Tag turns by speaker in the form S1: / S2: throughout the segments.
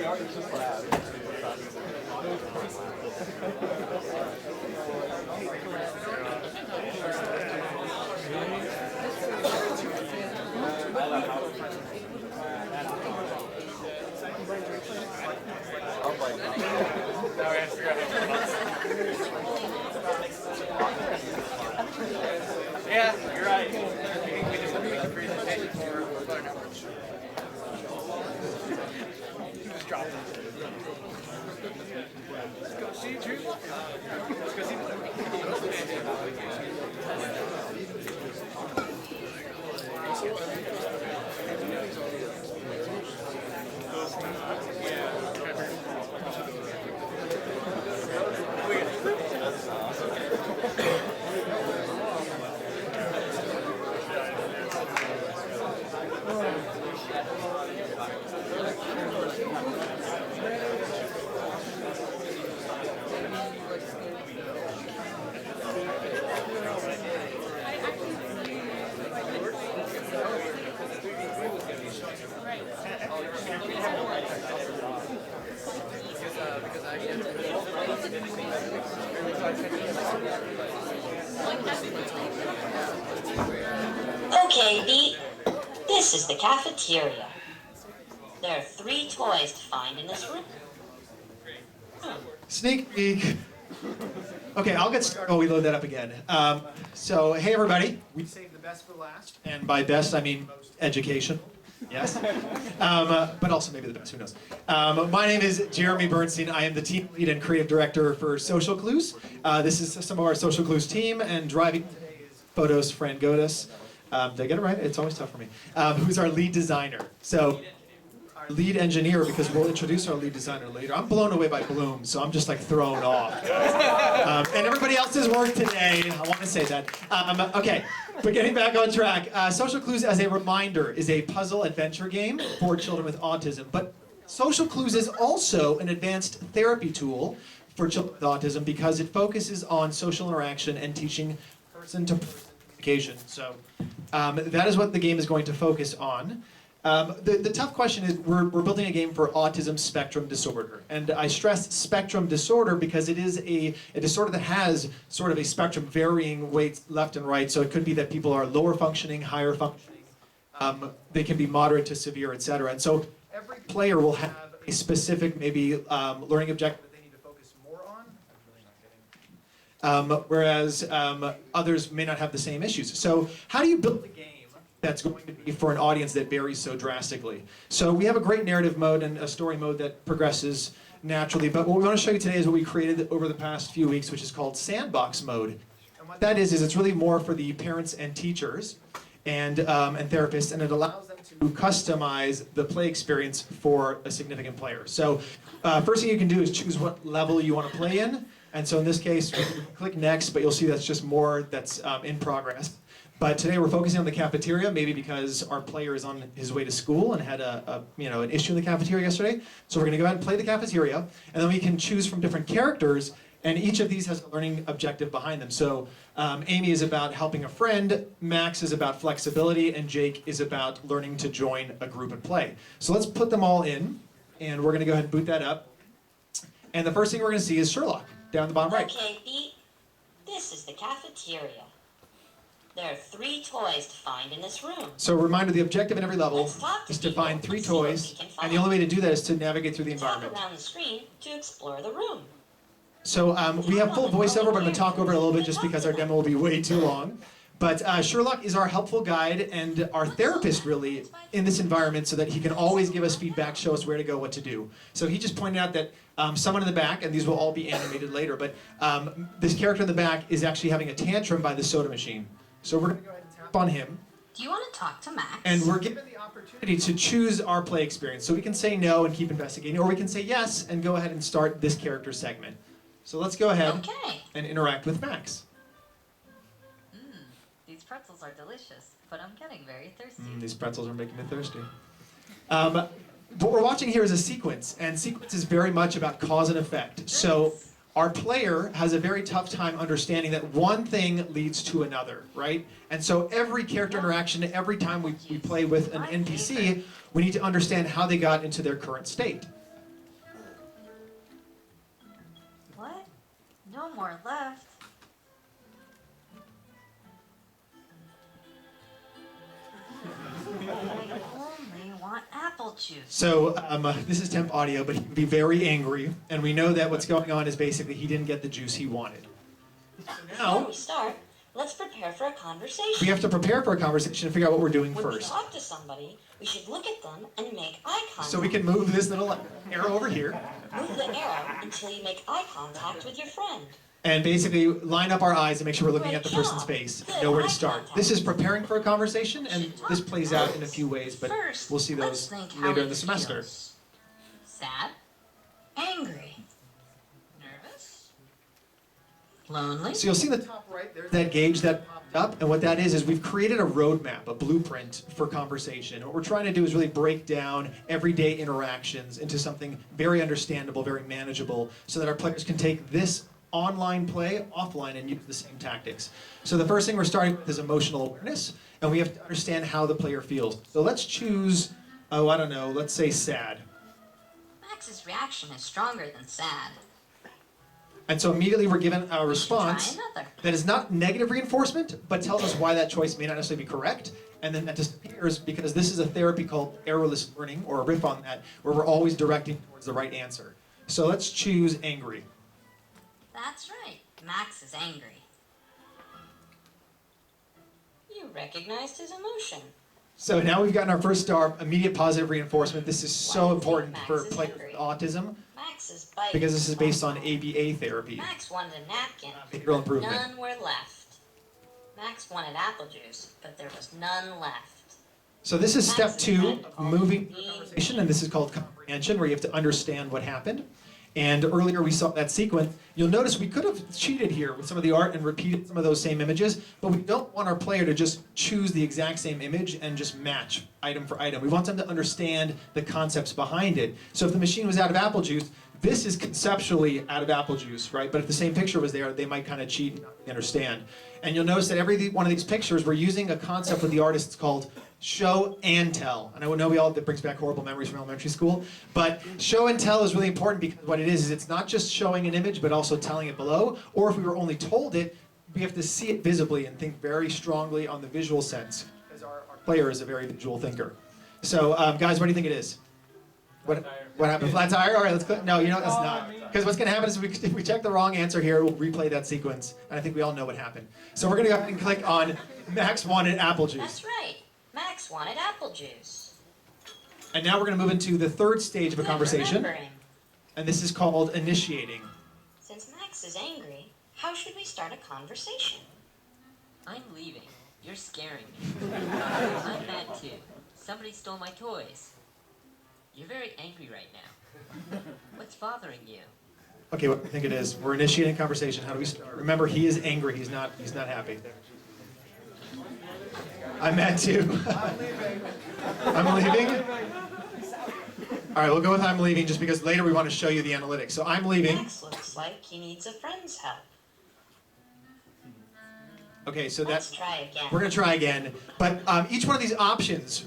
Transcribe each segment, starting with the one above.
S1: Yeah, you're right. I think we just have to make a presentation for our networks. Just drop it. Let's go see Drew. Let's go see
S2: Okay, B. This is the cafeteria. There are 3 toys to find in this room.
S3: Sneak peek. Okay, I'll get started while we load that up again. So, hey everybody. We saved the best for last. And by best, I mean most education. Yes? But also maybe the best, who knows. My name is Jeremy Bernstein. I am the team lead and creative director for Social Clues. This is some of our Social Clues team, and driving today is Photos Frangotis. Did I get it right? It's always tough for me. Who's our lead designer. So, our lead engineer, because we'll introduce our lead designer later. I'm blown away by Bloom, so I'm just like thrown off. And everybody else's work today, I want to say that. Okay, but getting back on track. Social Clues, as a reminder, is a puzzle adventure game for children with autism. But Social Clues is also an advanced therapy tool for children with autism because it focuses on social interaction and teaching person-to-person communication. So that is what the game is going to focus on. The tough question is we're building a game for autism spectrum disorder. And I stress spectrum disorder because it is a disorder that has sort of a spectrum varying weights left and right. So it could be that people are lower functioning, higher functioning. They can be moderate to severe, etc. And so every player will have a specific maybe learning objective that they need to focus more on. Whereas others may not have the same issues. So how do you build a game that's going to be for an audience that varies so drastically? So we have a great narrative mode and a story mode that progresses naturally, but what we want to show you today is what we created over the past few weeks, which is called Sandbox Mode. And what that is it's really more for the parents and teachers and therapists, and it allows them to customize the play experience for a significant player. So first thing you can do is choose what level you want to play in, and so in this case, we can click next, but you'll see that's just more that's in progress. But today we're focusing on the cafeteria, maybe because our player is on his way to school and had an issue in the cafeteria yesterday. So we're going to go ahead and play the cafeteria, and then we can choose from different characters, and each of these has a learning objective behind them. So Amy is about helping a friend, Max is about flexibility, and Jake is about learning to join a group and play. So let's put them all in, and we're going to go ahead and boot that up. And the first thing we're going to see is Sherlock, down the bottom right.
S2: Okay, B. This is the cafeteria. There are 3 toys to find in this room.
S3: So a reminder, the objective in every level is to find 3 toys, and the only way to do that is to navigate through the environment.
S2: Talk around the screen to explore the room.
S3: So we have full voiceover, but I'm going to talk over it a little bit just because our demo will be way too long. But Sherlock is our helpful guide and our therapist, really, in this environment so that he can always give us feedback, show us where to go, what to do. So he just pointed out that someone in the back, and these will all be animated later, but this character in the back is actually having a tantrum by the soda machine. So we're going to go ahead and tap on him.
S2: Do you want to talk to Max?
S3: And we're given the opportunity to choose our play experience. So we can say no and keep investigating, or we can say yes and go ahead and start this character segment. So let's go ahead and interact with Max.
S4: These pretzels are delicious, but I'm getting very thirsty.
S3: These pretzels are making me thirsty. What we're watching here is a sequence, and sequence is very much about cause and effect.
S4: Nice.
S3: So our player has a very tough time understanding that one thing leads to another, right? And so every character interaction, every time we play with an NPC, we need to understand how they got into their current state.
S4: No more left. I only want apple juice.
S3: So this is temp audio, but he can be very angry, and we know that what's going on is basically he didn't get the juice he wanted. So
S2: Before
S3: now
S2: we start, let's prepare for a conversation.
S3: we have to prepare for a conversation and figure out what we're doing
S2: When we
S3: first.
S2: talk to somebody, we should look at them and make eye contact.
S3: So we can move this little arrow over here,
S2: Move the arrow until you make eye contact with your friend.
S3: and basically line up our eyes and make sure we're looking at the
S2: Great
S3: person's
S2: job.
S3: face,
S2: Good
S3: know where to
S2: eye
S3: start.
S2: contact.
S3: This is preparing for a conversation, and this plays out in a few ways, but
S4: First,
S3: we'll see
S4: let's
S3: those
S4: think how
S3: later
S4: he
S3: in the semester.
S4: feels. Sad?
S2: Angry.
S4: Nervous? Lonely?
S3: So you'll see in the top right, there's that gauge that popped up, and what that is we've created a roadmap, a blueprint for conversation. What we're trying to do is really break down everyday interactions into something very understandable, very manageable, so that our players can take this online play offline and use the same tactics. So the first thing we're starting with is emotional awareness, and we have to understand how the player feels. So let's choose, I don't know, let's say sad.
S4: Max's reaction is stronger than sad.
S3: And so immediately we're given a
S4: Try
S3: response
S4: another.
S3: that is not negative reinforcement, but tells us why that choice may not necessarily be correct, and then that disappears because this is a therapy called errorless learning, or a riff on that, where we're always directing towards the right answer. So let's choose angry.
S4: That's right. Max is angry.
S2: You recognized his emotion.
S3: So now we've gotten our first star, immediate positive reinforcement. This is so
S2: Why do you
S3: important
S2: think
S3: for
S2: Max is
S3: players
S2: angry?
S3: with autism,
S2: Max is biting.
S3: because this is based on ABA therapy,
S2: Max wanted a napkin.
S3: behavioral improvement.
S2: None were left. Max wanted apple juice, but there was none left.
S3: So this is step
S2: Max is
S3: 2
S2: trying to
S3: of
S2: call
S3: moving
S2: me.
S3: the conversation, and this is called comprehension, where you have to understand what happened. And earlier we saw that sequence. You'll notice we could have cheated here with some of the art and repeated some of those same images, but we don't want our player to just choose the exact same image and just match item for item. We want them to understand the concepts behind it. So if the machine was out of apple juice, this is conceptually out of apple juice, right? But if the same picture was there, they might kind of cheat and not really understand. And you'll notice that every one of these pictures, we're using a concept with the artists called show and tell. And I know that brings back horrible memories from elementary school, but show and tell is really important because what it is it's not just showing an image, but also telling it below. Or if we were only told it, we have to see it visibly and think very strongly on the visual sense, because our player is a very visual thinker. So, guys, what do you think it is? What happened? Flat tire? All right, let's click. No, you know that's not. Because what's going to happen is if we check the wrong answer here, we'll replay that sequence, and I think we all know what happened. So we're going to go ahead and click on Max wanted apple juice.
S2: That's right. Max wanted apple juice.
S3: And now we're going to move into the third stage of a
S2: Good
S3: conversation,
S2: remembering.
S3: and this is called initiating.
S2: Since Max is angry, how should we start a conversation?
S5: I'm leaving. You're scaring me. I'm mad too. Somebody stole my toys. You're very angry right now. What's bothering you?
S3: Okay, what do you think it is? We're initiating a conversation. How do we start? Remember, he is angry. He's not happy. I'm mad too. I'm leaving. All right, we'll go with I'm leaving just because later we want to show you the analytics. So I'm leaving.
S2: Max looks like he needs a friend's help.
S3: Okay, so
S2: Let's
S3: that's.
S2: try again.
S3: We're going to try again. But each one of these options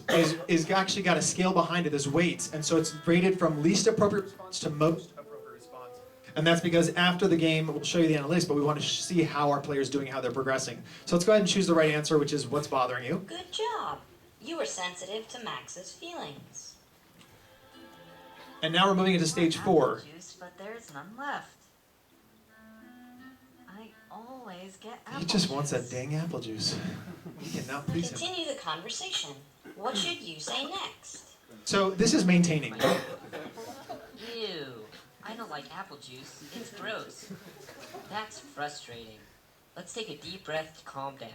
S3: is actually got a scale behind it. There's weights. And so it's rated from least appropriate response to most appropriate response. And that's because after the game, we'll show you the analytics, but we want to see how our player's doing, how they're progressing. So let's go ahead and choose the right answer, which is what's bothering you.
S2: Good job. You were sensitive to Max's feelings.
S3: And now we're moving into stage 4.
S4: Apple juice, but there's none left. I always get apple
S3: He just
S4: juice.
S3: wants that dang apple juice. He cannot please him.
S2: Continue the conversation. What should you say next?
S3: So this is maintaining.
S5: Ew. I don't like apple juice. It's gross. That's frustrating. Let's take a deep breath to calm down.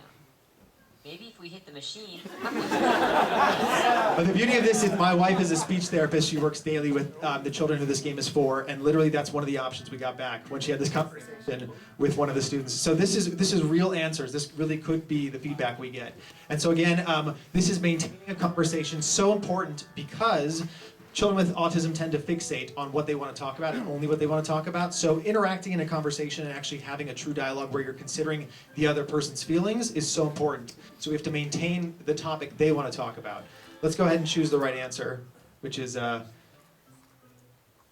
S5: Maybe if we hit the machine.
S3: But the beauty of this is my wife is a speech therapist. She works daily with the children who this game is for, and literally that's one of the options we got back when she had this conversation with one of the students. So this is real answers. This really could be the feedback we get. And so again, this is maintaining a conversation, so important because children with autism tend to fixate on what they want to talk about and only what they want to talk about. So interacting in a conversation and actually having a true dialogue where you're considering the other person's feelings is so important. So we have to maintain the topic they want to talk about. Let's go ahead and choose the right answer, which is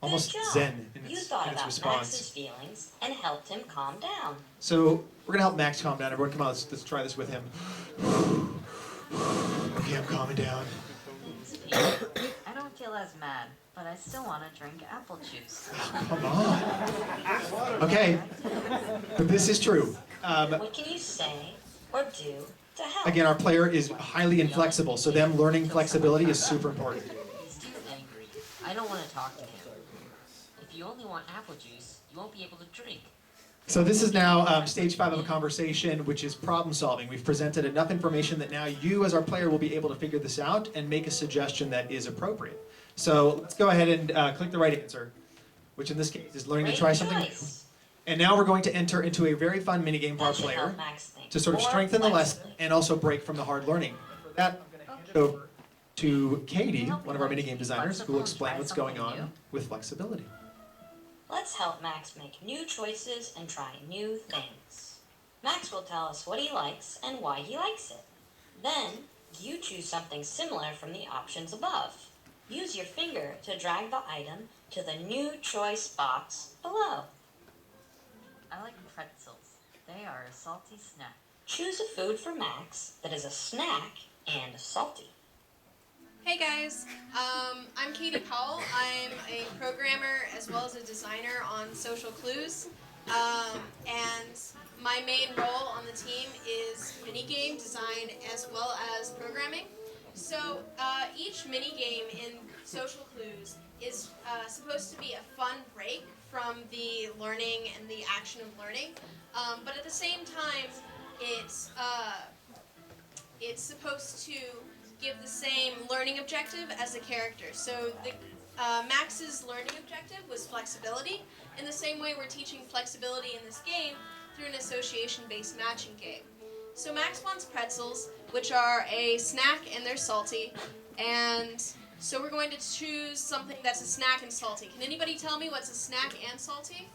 S3: almost
S2: Good job.
S3: zen in its
S2: You thought
S3: and its
S2: about
S3: response.
S2: Max's feelings and helped him calm down.
S3: So we're gonna help Max calm down. Everyone, come on, let's try this with him. Okay, I'm calming down.
S4: I don't feel as mad, but I still want to drink apple juice.
S3: Come on. Okay, but this is true.
S2: What can you say or do to help?
S3: Again, our player is highly inflexible, so them learning flexibility is super important.
S5: He's too angry. I don't want to talk to him. If you only want apple juice, you won't be able to drink.
S3: So this is now stage 5 of a conversation, which is problem solving. We've presented enough information that now you, as our player, will be able to figure this out and make a suggestion that is appropriate. So let's go ahead and click the right answer, which in this case is learning to try something new. And now we're going to enter into a very fun minigame for our
S2: That should
S3: player
S2: help Max think
S3: to sort of
S2: more
S3: strengthen the lesson
S2: flexibly.
S3: and also break from the hard learning. For that, I'm going to hand it over to Katie, one of our minigame designers, who will explain what's going on with flexibility.
S2: Let's help Max make new choices and try new things. Max will tell us what he likes and why he likes it. Then, you choose something similar from the options above. Use your finger to drag the item to the new choice box below.
S4: I like pretzels. They are a salty snack.
S2: Choose a food for Max that is a snack and salty.
S6: Hey guys, I'm Katie Powell. I'm a programmer as well as a designer on Social Clues. And my main role on the team is minigame design as well as programming. So each minigame in Social Clues is supposed to be a fun break from the learning and the action of learning. But at the same time, it's supposed to give the same learning objective as the character. So the Max's learning objective was flexibility. In the same way we're teaching flexibility in this game through an association-based matching game. So Max wants pretzels, which are a snack and they're salty. And so we're going to choose something that's a snack and salty. Can anybody tell me what's a snack and salty?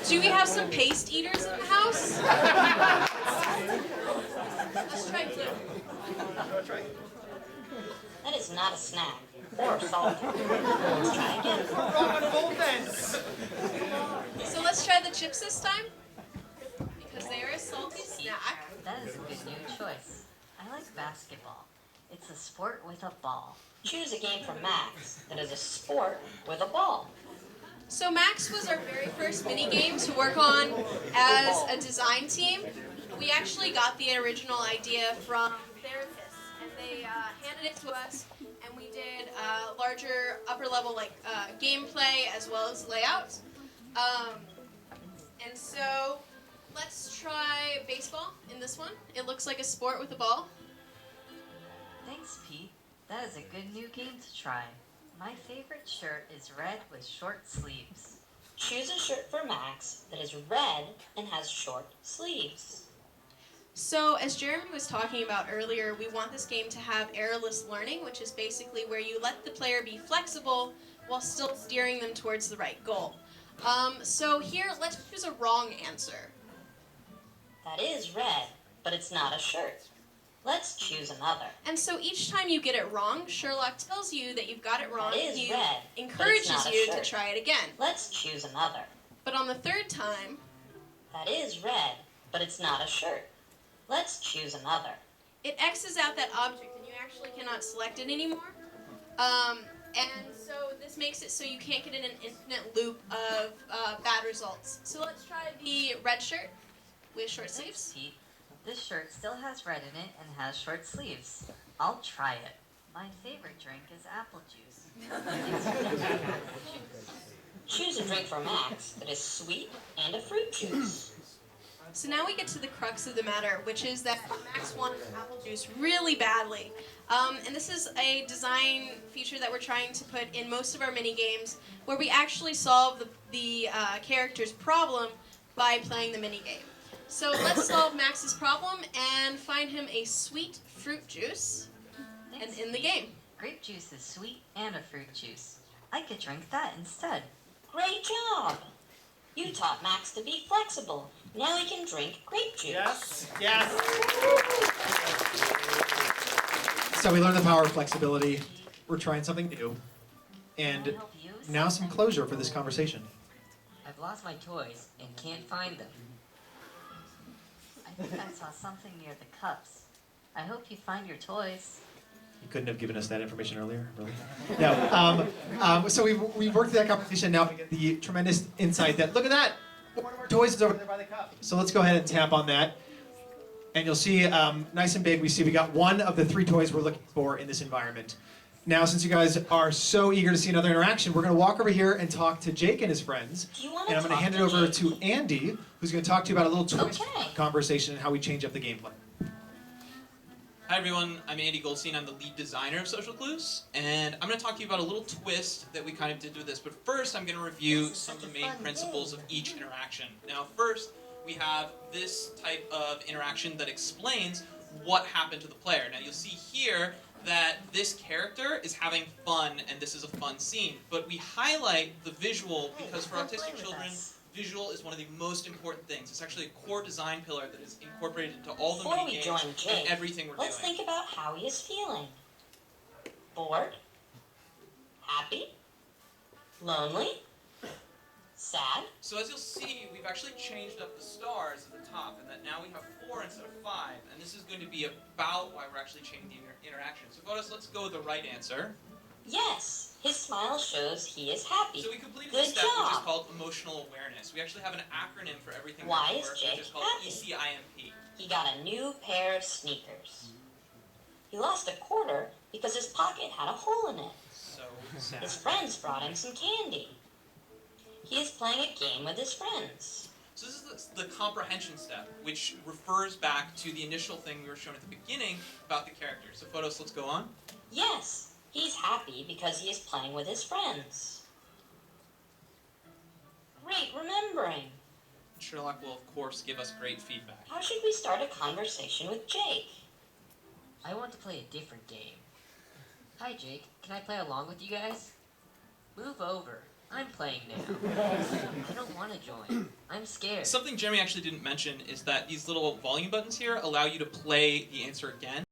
S6: Do we have some paste eaters in the house? Let's try blue.
S2: That is not a snack or salty. Let's try again.
S6: So let's try the chips this time. Because they are a salty snack.
S4: That is a good new choice. I like basketball. It's a sport with a ball.
S2: Choose a game for Max that is a sport with a ball.
S6: So Max was our very first mini game to work on as a design team. We actually got the original idea from therapists, and they handed it to us, and we did larger, upper level gameplay as well as layout. And so let's try baseball in this one. It looks like a sport with a ball.
S4: Thanks, Pete. That is a good new game to try. My favorite shirt is red with short sleeves.
S2: Choose a shirt for Max that is red and has short sleeves.
S6: So, as Jeremy was talking about earlier, we want this game to have errorless learning, which is basically where you let the player be flexible while still steering them towards the right goal. So here, let's choose a wrong answer.
S2: That is red, but it's not a shirt. Let's choose another.
S6: And so each time you get it wrong, Sherlock tells you that you've got it wrong.
S2: That is
S6: He
S2: red, but
S6: encourages
S2: it's not a
S6: you to
S2: shirt.
S6: try it again.
S2: Let's choose another.
S6: But on the third time,
S2: That is red, but it's not a shirt. Let's choose another.
S6: it X's out that object and you actually cannot select it anymore. And so this makes it so you can't get in an infinite loop of bad results. So let's try the red shirt with short
S4: Thanks,
S6: sleeves.
S4: Pete. This shirt still has red in it and has short sleeves. I'll try it. My favorite drink is apple juice. Thanks for making apple juice.
S2: Choose a drink for Max that is sweet and a fruit juice.
S6: So now we get to the crux of the matter, which is that Max wants apple juice really badly. And this is a design feature that we're trying to put in most of our mini games, where we actually solve the character's problem by playing the mini game. So let's solve Max's problem and find him a sweet fruit juice, and
S4: Thanks,
S6: in the
S4: Pete.
S6: game.
S4: Grape juice is sweet and a fruit juice. I could drink that instead.
S2: Great job! You taught Max to be flexible. Now he can drink grape juice.
S3: Yes. So we learned the power of flexibility. We're trying something new. And
S4: Can I help you?
S3: now some closure for this conversation.
S5: I've lost my toys and can't find them.
S4: I think I saw something near the cups. I hope you find your toys.
S3: You couldn't have given us that information earlier, really? No. So we've worked through that conversation. Now we get the tremendous insight that, look at that! One of our toys is over there by the cup. So let's go ahead and tap on that. And you'll see, nice and big, we see we got one of the 3 toys we're looking for in this environment. Now, since you guys are so eager to see another interaction, we're going to walk over here and talk to Jake and his friends.
S2: Do you want
S3: And I'm going to hand it over to Andy, who's going to talk to you about a little twist conversation and how we change up the gameplay.
S7: Hi everyone, I'm Andy Goldstein. I'm the lead designer of Social Clues, and I'm going to talk to you about a little twist that we kind of did with this. But first, I'm going to review some of the main principles of each interaction. Now, first, we have this type of interaction that explains what happened to the player. Now, you'll see here that this character is having fun, and this is a fun scene. But we highlight the visual because for autistic children, visual is one of the most important things. It's actually a core design pillar that is incorporated into all the
S2: Before we
S7: mini
S2: join
S7: games
S2: Jake,
S7: and everything we're
S2: let's
S7: doing.
S2: think about how he is feeling. Bored? Happy? Lonely? Sad?
S7: So as you'll see, we've actually changed up the stars at the top, and that now we have 4 instead of 5, and this is going to be about why we're actually changing the interaction. So Photos, let's go with the right answer.
S2: Yes, his smile shows he is happy.
S7: So we completed
S2: Good
S7: this step, which is
S2: job.
S7: called emotional awareness. We actually have an acronym for everything
S2: Why
S7: that
S2: is
S7: works,
S2: Jake
S7: which is called
S2: happy?
S7: ECIMP.
S2: He got a new pair of sneakers. He lost a quarter because his pocket had a hole in it.
S7: So sad.
S2: His friends brought him some candy. He is playing a game with his friends.
S7: So this is the comprehension step, which refers back to the initial thing we were shown at the beginning about the character. So Photos, let's go on.
S2: Yes, he's happy because he is playing with his friends. Great remembering.
S7: Sherlock will, of course, give us great feedback.
S2: How should we start a conversation with Jake?
S5: I want to play a different game. Hi Jake, can I play along with you guys? Move over. I'm playing now. I don't want to join. I'm scared.
S7: Something Jeremy actually didn't mention is that these little volume buttons here allow you to play the answer again.